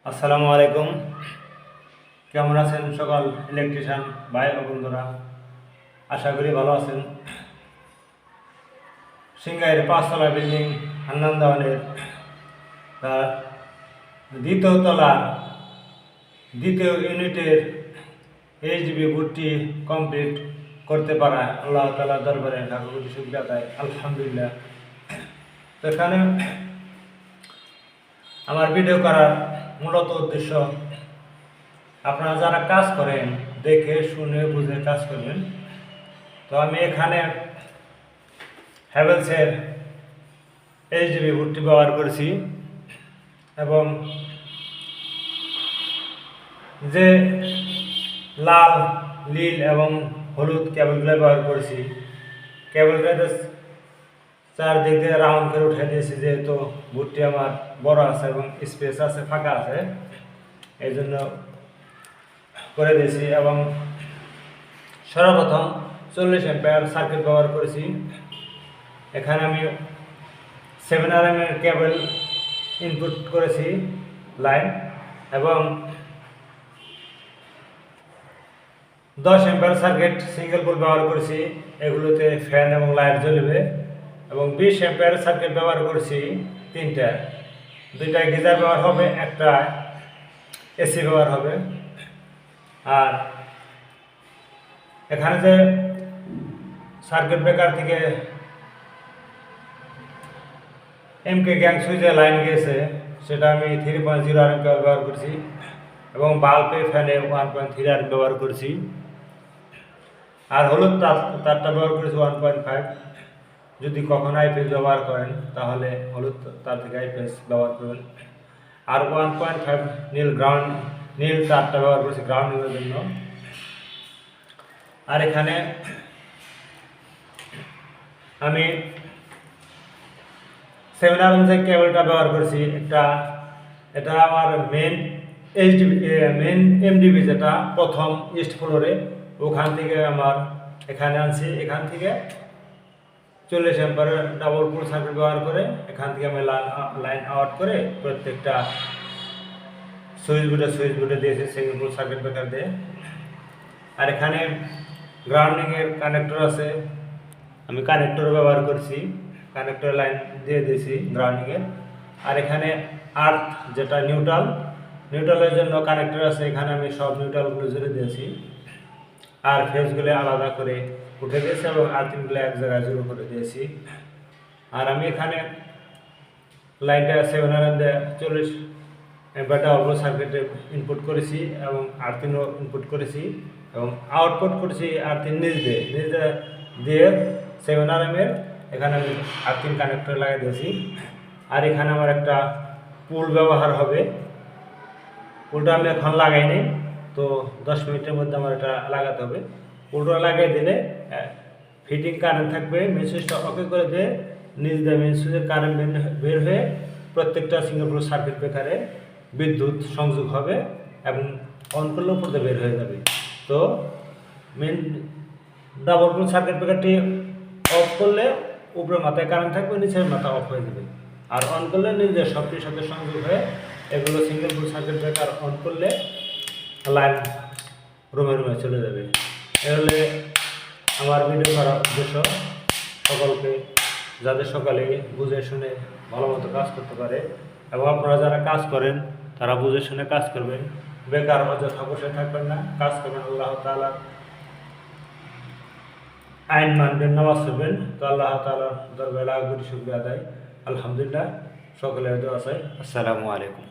আসসালামু আলাইকুম। কেমন আছেন সকল ইলেকট্রিশিয়ান ভাই ও বন্ধুরা? আশা করি ভালো আছেন। সিংগাইয়ের 5 তলা বিল্ডিং হান্নান দেওয়ানের তার দ্বিতীয় তলার দ্বিতীয় ইউনিটের এইচডিবি বুটটি কমপ্লিট করতে পারা আল্লাহ তাআলার দরবারে লাখো কোটি শুকরিয়া আদায়, আলহামদুলিল্লাহ। তো এখানে আমার ভিডিও করার মূলত উদ্দেশ্য, আপনারা যারা কাজ করেন দেখে শুনে বুঝে কাজ করবেন। তো আমি এখানে হ্যাভেলসের এইচডিবি বুটটি ব্যবহার করেছি এবং যে লাল, নীল এবং হলুদ কেবলগুলো ব্যবহার করেছি, কেবলগুলো চারদিক দিয়ে রাউন্ড করে উঠে দিয়েছি, যেহেতু বুটটি আমার বড় আছে এবং স্পেস আছে, ফাঁকা আছে, এই জন্য করে দিয়েছি। এবং সর্বপ্রথম 40 অ্যাম্পিয়ার সার্কিট ব্যবহার করেছি। এখানে আমি 7 RMA কেবল ইনপুট করেছি লাইন, এবং 10 অ্যাম্পিয়ার সার্কিট সিঙ্গেল পোল ব্যবহার করেছি, এগুলোতে ফ্যান এবং লাইট জ্বলবে। এবং 20 অ্যাম্পিয়ার সার্কিট ব্যবহার করেছি, 3টা, 2টা গিজার ব্যবহার হবে, একটা এসি ব্যবহার হবে। আর এখানে যে সার্কিট ব্রেকার থেকে এমকে গ্যাং সুইচে লাইন গিয়েছে, সেটা আমি 3.0 RMA ব্যবহার করছি, এবং বাল্বে ফ্যানে 1.3 RMA ব্যবহার করছি। আর হলুদ তারটা ব্যবহার করেছি 1.5। যদি কখনো আইপিএস ব্যবহার করেন তাহলে হলুদ তার থেকে আইপিএস ব্যবহার করবেন। আর 1.5 নীল তারটা ব্যবহার করেছি গ্রাউন্ডিংয়ের জন্য। আর এখানে আমি 7 RMA কেবলটা ব্যবহার করছি, এটা আমার মেন এমডিবি, যেটা প্রথম ইস্ট ফ্লোরে, ওখান থেকে আমার এখানে আনছি। এখান থেকে 40 অ্যাম্পিয়ারের ডাবল পোল সার্কিট ব্যবহার করে এখান থেকে আমি লাইন আউট করে প্রত্যেকটা সুইচ বোর্ডে দিয়েছি সিঙ্গেল পোল সার্কিট ব্রেকার দিয়ে। আর এখানে গ্রাউন্ডিংয়ের কানেক্টর আছে, আমি কানেক্টর ব্যবহার করছি, কানেক্টর লাইন দিয়ে দিয়েছি গ্রাউন্ডিংয়ের। আর এখানে আর্থ, যেটা নিউট্রালের জন্য কানেক্টর আছে, এখানে আমি সব নিউট্রালগুলো জুড়ে দিয়েছি। আর ফেজগুলো আলাদা করে উঠে দিয়েছি এবং আর্থিংগুলো এক জায়গায় জড়ো করে দিয়েছি। আর আমি এখানে লাইনটা 7 RMA 40 অ্যাম্পিয়ার ডাবল সার্কিটে ইনপুট করেছি এবং আর্থিংও ইনপুট করেছি, এবং আউটপুট করেছি আর্থিং নিচ দিয়ে 7 RMA এখানে আমি আর্থিং কানেক্টর লাগিয়ে দিয়েছি। আর এখানে আমার একটা পুল ব্যবহার হবে, পুলটা আমি এখন লাগাইনি, তো 10 মিনিটের মধ্যে আমার এটা লাগাতে হবে। পুলটা লাগিয়ে দিলে ফিটিং কারেন্ট থাকবে, মেন সুইচটা ওকে করে দিয়ে নিচ দিয়ে মেন সুইচের কারেন্ট বের হয়ে প্রত্যেকটা সিঙ্গেল পোল সার্কিট ব্রেকারে বিদ্যুৎ সংযোগ হবে এবং অন করলে উপর দিয়ে বের হয়ে যাবে। তো মেন ডাবল পোল সার্কিট ব্রেকারটি অফ করলে উপরের মাথায় কারেন্ট থাকবে, নিচের মাথা অফ হয়ে যাবে। আর অন করলে নিজের সবটির সাথে সংযোগ হয়ে এগুলো single pole circuit breaker on করলে লাইন রুমে চলে যাবে। এ হলে আমার ভিডিও করার উদ্দেশ্য, সকলকে, যাদের সকালে বুঝে শুনে ভালো মতো কাজ করতে পারে। এবং আপনারা যারা কাজ করেন তারা বুঝে শুনে কাজ করবেন, বেকার অযথা বসে থাকবেন না, কাজ করবেন, আল্লাহ তাআলার আইন মানবেন, নামাজ পড়বেন। তো আল্লাহ তাআলার দরবারে লাখ কোটি শুকরিয়া আদায়, আলহামদুলিল্লাহ। সকলের দোয়া চাই। আসসালামু আলাইকুম।